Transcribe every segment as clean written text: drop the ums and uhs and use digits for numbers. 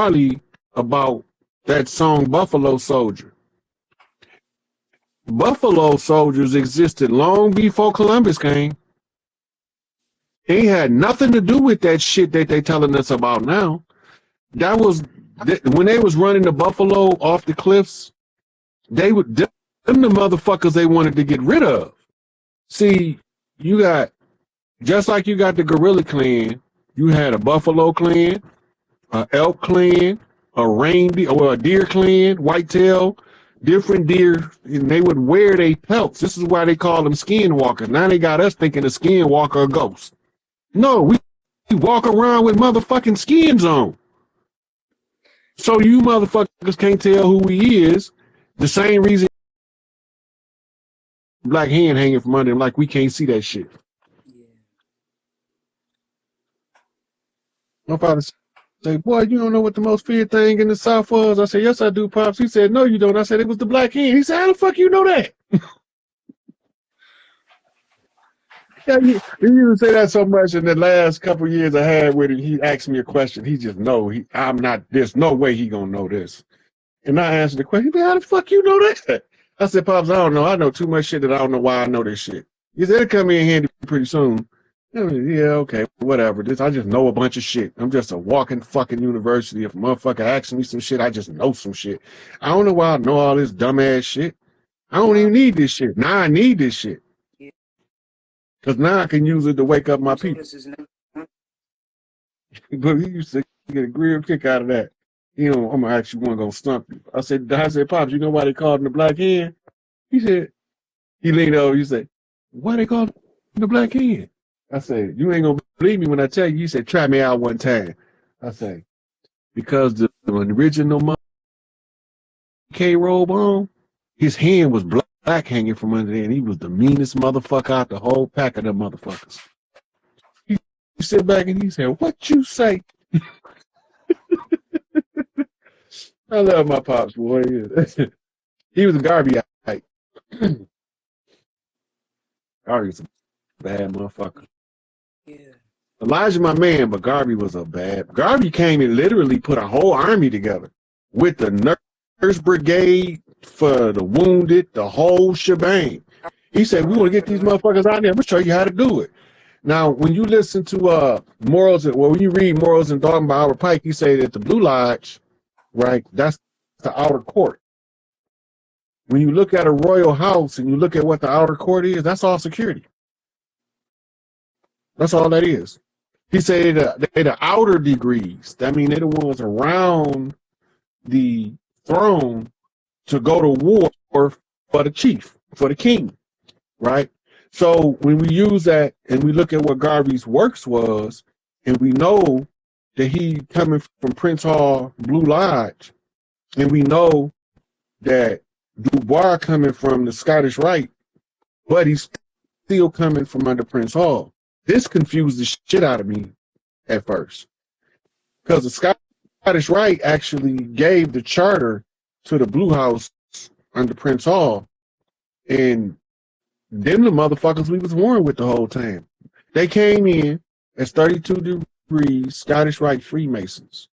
Marley about that song Buffalo Soldier. Buffalo soldiers existed long before Columbus came. They had nothing to do with that shit that they telling us about now. That was when they was running the buffalo off the cliffs. They would them the motherfuckers they wanted to get rid of. See, you got just like you got the gorilla clan. You had a buffalo clan, a elk clan, a reindeer or a deer clan, whitetail. Different deer, and they would wear their pelts. This is why they call them skinwalkers. Now they got us thinking a skinwalker a ghost. No, we walk around with motherfucking skins on. So you motherfuckers can't tell who he is. The same reason black hand hanging from under him, like we can't see that shit. Yeah. My father say, boy, you don't know what the most feared thing in the South was? I said, yes, I do, Pops. He said, no, you don't. I said, it was the black hen. He said, how the fuck you know that? Yeah, he used to say that so much in the last couple of years I had with him. He asked me a question. He just know I'm not, there's no way he gonna know this. And I answered the question, how the fuck you know that? I said, Pops, I don't know. I know too much shit that I don't know why I know this shit. He said, it'll come in handy pretty soon. I mean, yeah, okay, whatever. I just know a bunch of shit. I'm just a walking fucking university. If a motherfucker asks me some shit, I just know some shit. I don't know why I know all this dumbass shit. I don't even need this shit. Now I need this shit. Because now I can use it to wake up my people. But he used to get a real kick out of that. You know, I'm going to actually want to go stump you. I said, Pops, you know why they called him the black hen? He said, he leaned over, he said, why they called him the black hen? I said, you ain't gonna believe me when I tell you. You said, try me out one time. I say, because the original K-robe on, his hand was black hanging from under there, and he was the meanest motherfucker out the whole pack of them motherfuckers. He sit back and he said, what you say? I love my Pops, boy. He was a Garveyite. Garvey's a bad motherfucker. Yeah. Elijah, my man, but Garvey was a bad. Garvey came and literally put a whole army together with the nurse brigade for the wounded, the whole shebang. He said, we want to get these motherfuckers out there. I'm going to show you how to do it. Now, when you listen to Morals, when you read Morals and Dogma by Albert Pike, he say that the Blue Lodge, right, that's the outer court. When you look at a royal house and you look at what the outer court is, that's all security. That's all that is. He said they're the outer degrees. That means they're the ones around the throne to go to war for the chief, for the king, right? So when we use that and we look at what Garvey's works was, and we know that he coming from Prince Hall, Blue Lodge, and we know that Dubois coming from the Scottish Rite, but he's still coming from under Prince Hall. This confused the shit out of me at first, because the Scottish Rite actually gave the charter to the Blue House under Prince Hall, and them the motherfuckers we was warring with the whole time. They came in as 32 degrees Scottish Rite Freemasons,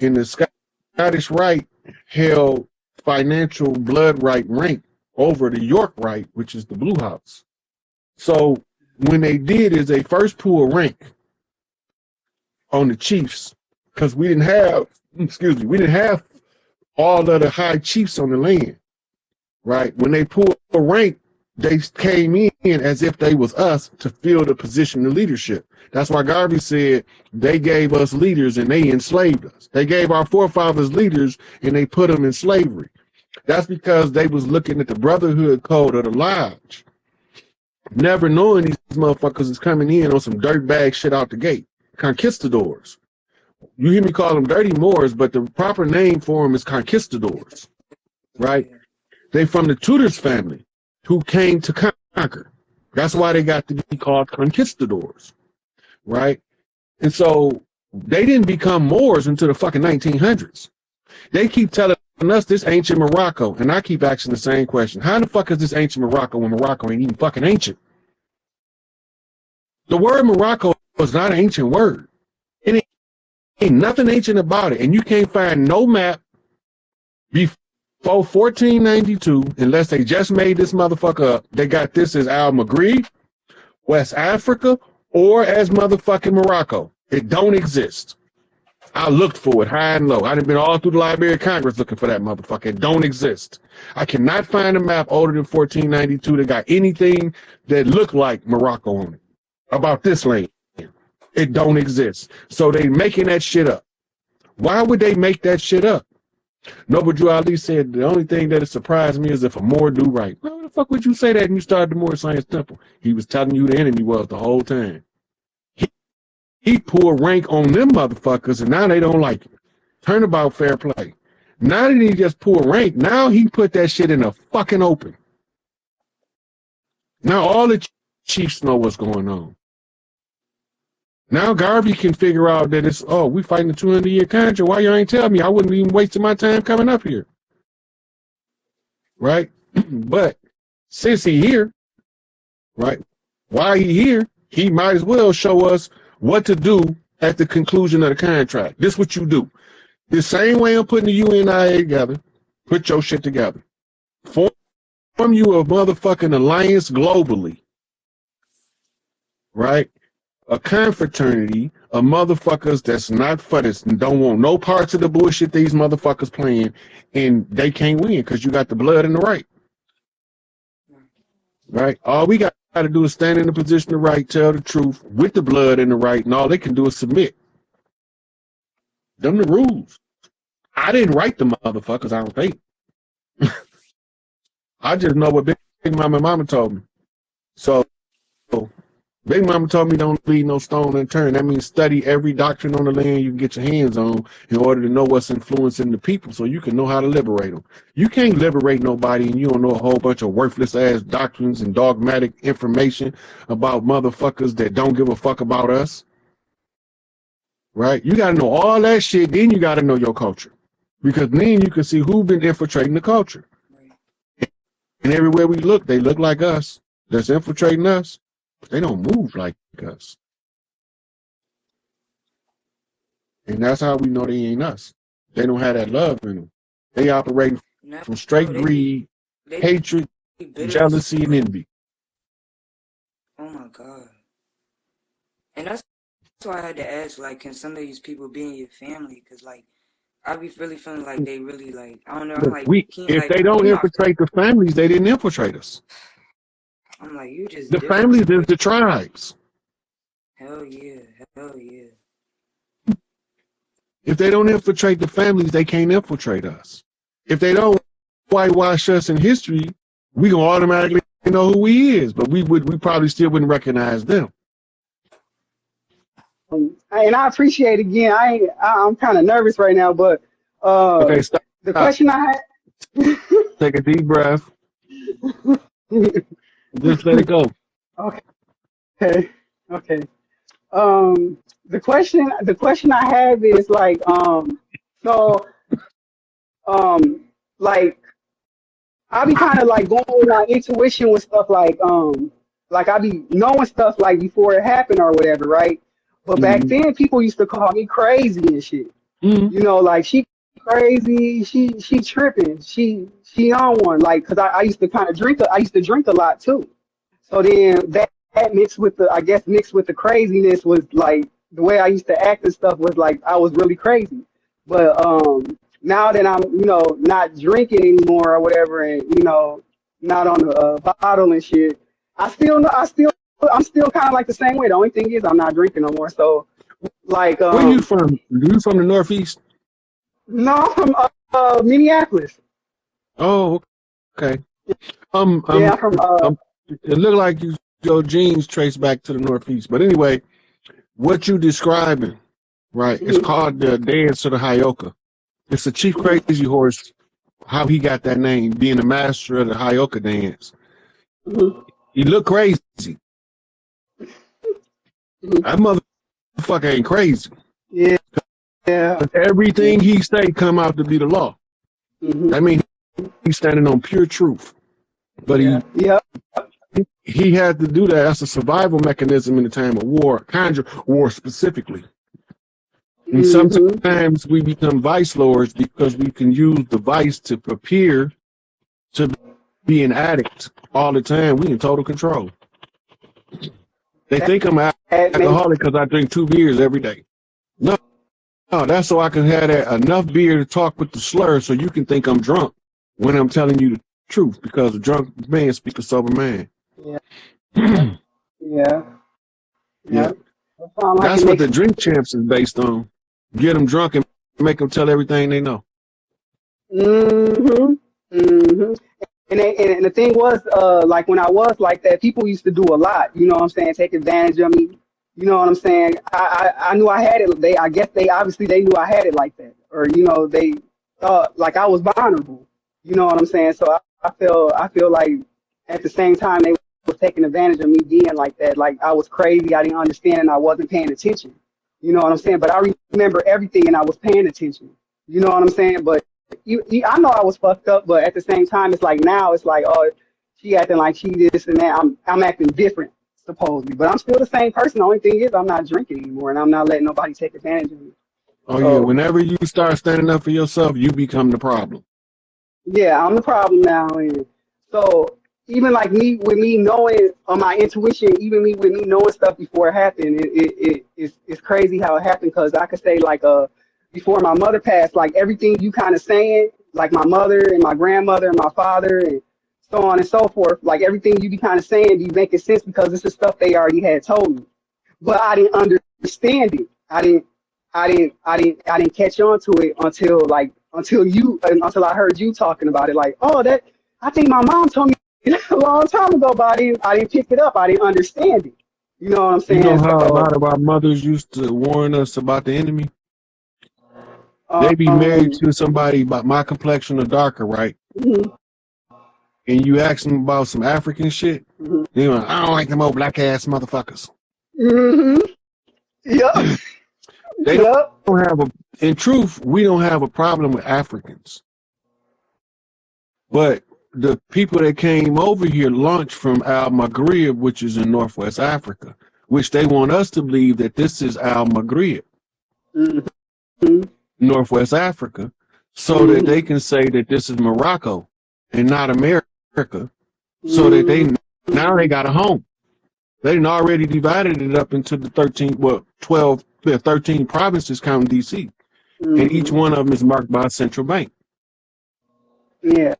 and the Scottish Rite held financial blood right rank over the York Rite, which is the Blue House. So when they did is they first pulled rank on the chiefs, because we didn't have all of the high chiefs on the land, right? When they pulled a rank, they came in as if they was us to fill the position of leadership. That's why Garvey said they gave us leaders and they enslaved us. They gave our forefathers leaders and they put them in slavery. That's because they was looking at the brotherhood code of the lodge, never knowing these motherfuckers is coming in on some dirtbag shit out the gate. Conquistadors. You hear me call them dirty Moors, but the proper name for them is conquistadors, right? They from the Tudors family who came to conquer. That's why they got to be called conquistadors, right? And so they didn't become Moors until the fucking 1900s. They keep telling us this ancient Morocco, and I keep asking the same question. How the fuck is this ancient Morocco when Morocco ain't even fucking ancient? The word Morocco is not an ancient word. It Ain't nothing ancient about it. And you can't find no map before 1492, unless they just made this motherfucker up. They got this as Al-Maghrib, West Africa, or as motherfucking Morocco. It don't exist. I looked for it high and low. I've been all through the Library of Congress looking for that motherfucker. It don't exist. I cannot find a map older than 1492 that got anything that looked like Morocco on it about this land. It don't exist. So they making that shit up. Why would they make that shit up? Noble Drew Ali said the only thing that surprised me is if a Moor do right. Why the fuck would you say that when you started the Moor Science Temple? He was telling you who the enemy was the whole time. He pulled rank on them motherfuckers, and now they don't like it. Turnabout fair play. Now that he just pulled rank, now he put that shit in the fucking open. Now all the chiefs know what's going on. Now Garvey can figure out that it's, oh, we fighting a 200-year contract. Why you ain't tell me? I wouldn't even wasting my time coming up here. Right? But since he here, right, why he here, he might as well show us what to do at the conclusion of the contract. This is what you do. The same way I'm putting the UNIA together, put your shit together. Form you a motherfucking alliance globally. Right? A confraternity of motherfuckers that's not for this and don't want no parts of the bullshit these motherfuckers playing, and they can't win because you got the blood and the right. Right? All we got to do is stand in the position of right, tell the truth with the blood and the right, and all they can do is submit. Them the rules. I didn't write the motherfuckers, I don't think. I just know what Big Mama and Mama told me. So Big Mama told me don't leave no stone unturned. That means study every doctrine on the land you can get your hands on in order to know what's influencing the people so you can know how to liberate them. You can't liberate nobody and you don't know a whole bunch of worthless ass doctrines and dogmatic information about motherfuckers that don't give a fuck about us. Right? You got to know all that shit, then you got to know your culture. Because then you can see who's been infiltrating the culture. And everywhere we look, they look like us. That's infiltrating us. But they don't move like us. And that's how we know they ain't us. They don't have that love in them. They operate from straight greed, hatred, jealousy, and envy. Oh my God. And that's why I had to ask, like, can some of these people be in your family? Because, like, I be really feeling like they really, like, I don't know. I'm like, if they don't infiltrate the families, they didn't infiltrate us. I'm like, you just the families is the tribes. Hell yeah, hell yeah. If they don't infiltrate the families, they can't infiltrate us. If they don't whitewash us in history, we gonna automatically know who he is, but we probably still wouldn't recognize them. And I appreciate again. I'm kind of nervous right now, but okay, stop. The question I had. Take a deep breath. Just let it go. Okay. The question I have is like, like I be kind of like going with my intuition with stuff like I be knowing stuff like before it happened or whatever, right? But back then people used to call me crazy and shit. You know, like she crazy, she tripping, she on one, like, cause I used to kind of drink. I used to drink a lot too. So then that mixed with the craziness was like the way I used to act and stuff was like I was really crazy. But now that I'm, you know, not drinking anymore or whatever, and you know, not on the bottle and shit, I'm still kind of like the same way. The only thing is I'm not drinking no more. So like, where you from? You from the Northeast? No, I'm from Minneapolis. Oh, okay. Yeah, I'm from. It looked like your genes trace back to the Northeast. But anyway, what you describing, right? It's called the dance of the Hyoka. It's a chief crazy horse. How he got that name, being the master of the Hyoka dance. He look crazy. That motherfucker ain't crazy. Yeah. But everything he say come out to be the law. I mean, he's standing on pure truth. But he had to do that as a survival mechanism in the time of war, conjure war specifically. And sometimes we become vice lords because we can use the vice to appear to be an addict all the time. We in total control. They think I'm an alcoholic because I drink 2 beers every day. No, that's so I can have that enough beer to talk with the slur so you can think I'm drunk when I'm telling you the truth, because a drunk man speaks a sober man. Yeah. Yeah. That's what the Drink Champs is based on. Get them drunk and make them tell everything they know. And the thing was, like when I was like that, people used to do a lot. You know what I'm saying? Take advantage of me. You know what I'm saying? I knew I had it. I guess they obviously knew I had it like that, or they thought like I was vulnerable. You know what I'm saying? So I feel like at the same time they was taking advantage of me being like that. Like I was crazy. I didn't understand and I wasn't paying attention. You know what I'm saying? But I remember everything and I was paying attention. You know what I'm saying? But I know I was fucked up, but at the same time, it's like now it's like, oh, she acting like she this and that. I'm acting different supposedly, but I'm still the same person. The only thing is I'm not drinking anymore and I'm not letting nobody take advantage of me. Oh yeah, whenever you start standing up for yourself, you become the problem. Yeah, I'm the problem now, and so even like with me knowing on my intuition, even with me knowing stuff before it happened, it's crazy how it happened, because I could say like before my mother passed, like everything you kind of saying, like my mother and my grandmother and my father and so on and so forth, like everything you be kind of saying be making sense because this is stuff they already had told me, but I didn't understand it. I didn't catch on to it until I heard you talking about it. Like, oh, that I think my mom told me a long time ago, but I didn't pick it up. I didn't understand it. You know what I'm saying? You know how a lot of our mothers used to warn us about the enemy? They be married to somebody about my complexion or darker, right? Mm-hmm. And you ask them about some African shit, they like, I don't like them old black ass motherfuckers. Yep. They don't have in truth, we don't have a problem with Africans. But the people that came over here launched from Al Maghrib, which is in Northwest Africa, which they want us to believe that this is Al Maghrib, Northwest Africa, so that they can say that this is Morocco and not America, so that they got a home. They done already divided it up into the 13 provinces counting DC, and each one of them is marked by a central bank. Them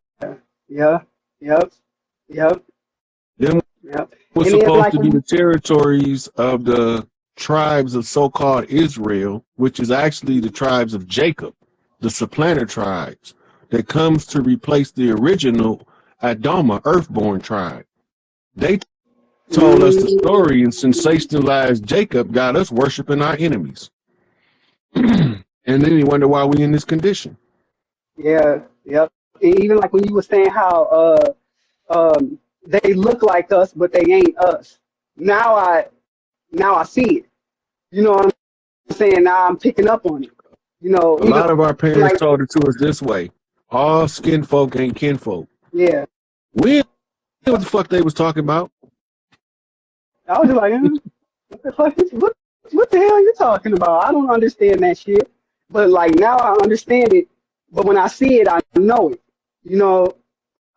was supposed to be the territories of the tribes of so-called Israel, which is actually the tribes of Jacob, the supplanter tribes, that comes to replace the original Adama, earthborn tribe. They told us the story and sensationalized Jacob, got us worshiping our enemies. And then you wonder why we in this condition. Yeah. And even like when you were saying how they look like us, but they ain't us. Now I see it. You know what I'm saying? Now I'm picking up on it. You know, a lot of our parents told it to us this way: all skin folk ain't kinfolk. Yeah. We didn't know what the fuck they was talking about. I was just like, what the hell are you talking about? I don't understand that shit. But like now I understand it. But when I see it, I know it. You know,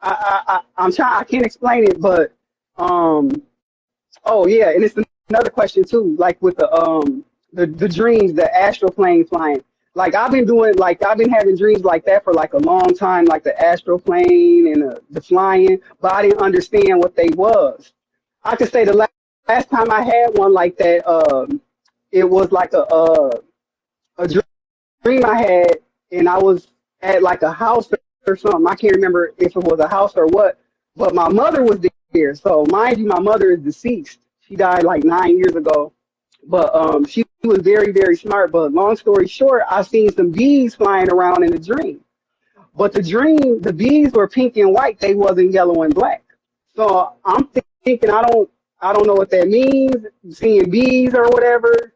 I'm trying. I can't explain it, but oh yeah, and it's another question too. Like with the dreams, the astral plane flying. Like I've been having dreams like that for like a long time, like the astral plane and the flying, but I didn't understand what they was. I could say the last time I had one like that, it was like a dream I had, and I was at like a house or something. I can't remember if it was a house or what, but my mother was there. So mind you, my mother is deceased. She died like 9 years ago, but she was very, very smart. But long story short, I seen some bees flying around in the dream. But the bees were pink and white. They wasn't yellow and black. So I'm thinking, I don't know what that means, seeing bees or whatever.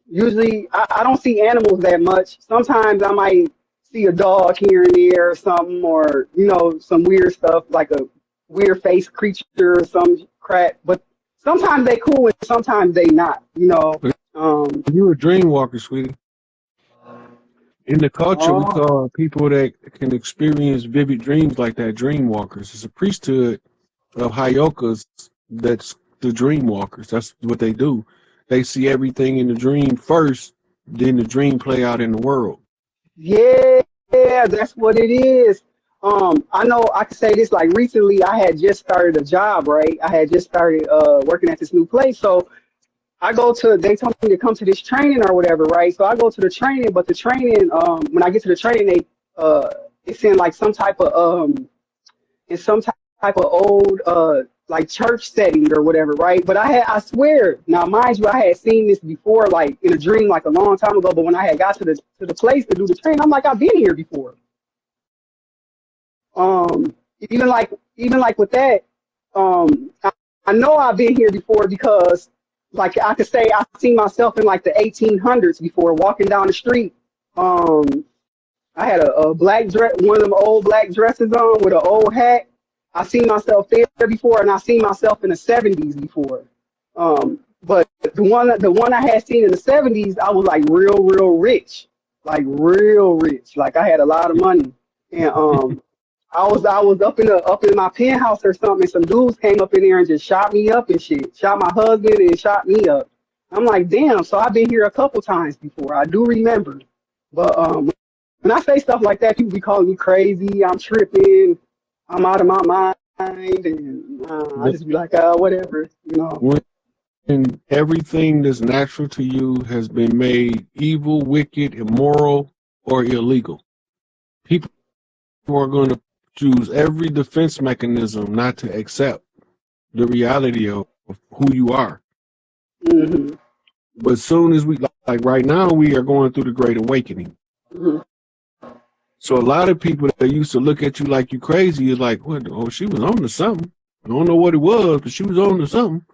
Usually I don't see animals that much. Sometimes I might see a dog here and there or something, or, you know, some weird stuff like a weird face creature or some crap. But sometimes they cool and sometimes they not, you know. You're a dream walker, sweetie. In the culture, we Oh, call people that can experience vivid dreams like that dream walkers. It's a priesthood of Hayokas that's the dream walkers. That's what they do. They see everything in the dream first, then the dream play out in the world. yeah, that's what it is. I know I can say this like recently I had just started a job, right? I had just started working at this new place. So they told me to come to this training or whatever, right? So I go to the training, but the training, when I get to the training, it's in like some type of old like church setting or whatever, right? But I swear, now mind you, I had seen this before, like in a dream, like a long time ago. But when I had got to the place to do the training, I'm like, I've been here before. Um, even like with that, I know I've been here before because, like I could say, I've seen myself in like the 1800s before, walking down the street. Um, I had a black dress, one of them old black dresses on with an old hat. I seen myself there before, and I seen myself in the 70s before. But the one I had seen in the 70s, I was like real rich, like real rich. Like I had a lot of money, and I was up in my penthouse or something, and some dudes came up in there and just shot me up and shit, shot my husband and shot me up. I'm like, damn. So I've been here a couple times before. I do remember, but when I say stuff like that, people be calling me crazy. I'm tripping. I'm out of my mind, and I just be like, whatever, you know. When everything that's natural to you has been made evil, wicked, immoral, or illegal, people are going to choose every defense mechanism not to accept the reality of who you are. Hmm. But as soon as like right now, we are going through the Great Awakening. Hmm. So a lot of people that used to look at you like you crazy is like, what? Oh, she was on to something. I don't know what it was, but she was on to something.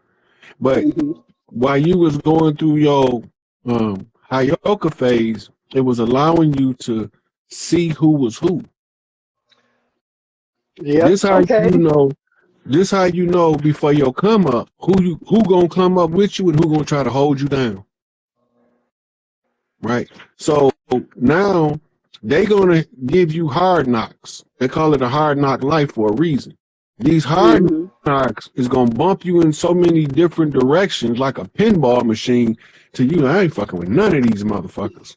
But Hmm. while you was going through your Hayoka phase, it was allowing you to see who was who. Yep. This how you Okay. know. This how you know before your come up who gonna come up with you and who gonna try to hold you down, right? So now they gonna give you hard knocks. They call it a hard knock life for a reason. These hard Hmm. knocks is gonna bump you in so many different directions like a pinball machine. To you, I ain't fucking with none of these motherfuckers.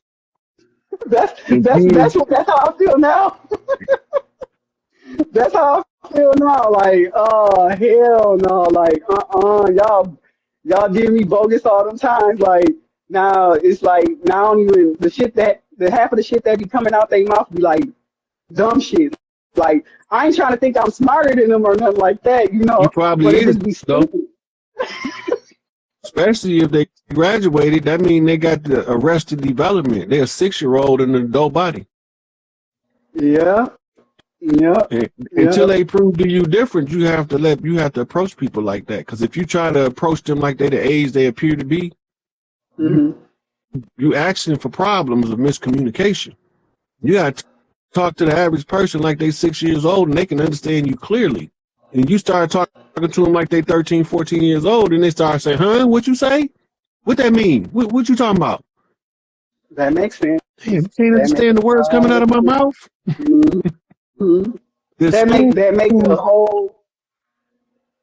That's And that's then that's that's how I feel now. That's how I feel now. Like, oh hell no. Like, y'all give me bogus all them times. Like now it's like now I don't even the half of the shit that be coming out their mouth be like dumb shit. Like I ain't trying to think I'm smarter than them or nothing like that, you but probably it is just be though, stupid. especially if they graduated. That means they got the arrested development. They're a 6-year-old in an adult body. Yeah, yeah, And until yeah. they prove to you different, you have to approach people like that. Because if you try to approach them like they the age they appear to be, you Hmm. you asking for problems of miscommunication. You got to talk to the average person like they 6 years old and they can understand you clearly. And you start talking to them like they 13, 14 years old, and they start saying, "Huh? What you say? What that mean? What you talking about? That makes sense. Damn, you can't That makes understand the a words coming lot out of of my sense. mouth." Mhm. The That school, make the whole.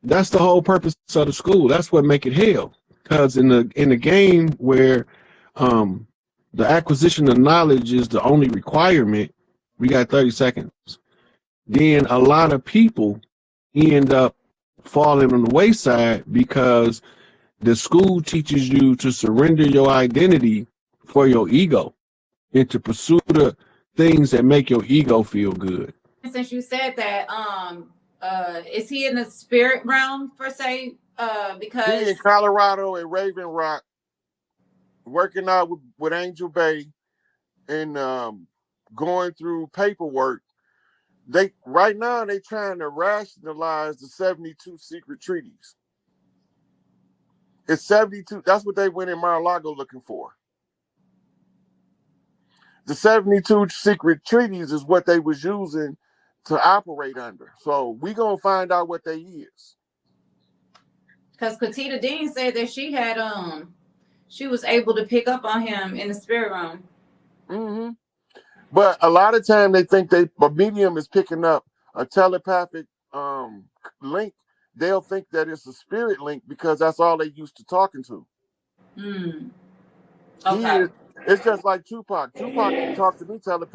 that's the whole purpose of the school. That's what make it hell. Because in the game where um, the acquisition of knowledge is the only requirement, we got 30 seconds. Then a lot of people end up falling on the wayside because the school teaches you to surrender your identity for your ego and to pursue the things that make your ego feel good. Since you said that, is he in the spirit realm per se? He in Because Colorado at Raven Rock, working out with Angel Bay and going through paperwork. They right now they trying to rationalize the 72 secret treaties. It's 72. That's what they went in Mar-a-Lago looking for. The 72 secret treaties is what they was using to operate under. So we gonna find out what they is. Katita Dean said that she was able to pick up on him in the spirit realm. Mm-hmm. But a lot of time they think a medium is picking up a telepathic link. They'll think that it's a spirit link because that's all they used to talking to. Okay. He is. It's just like Tupac. Tupac can talk to me telepathically.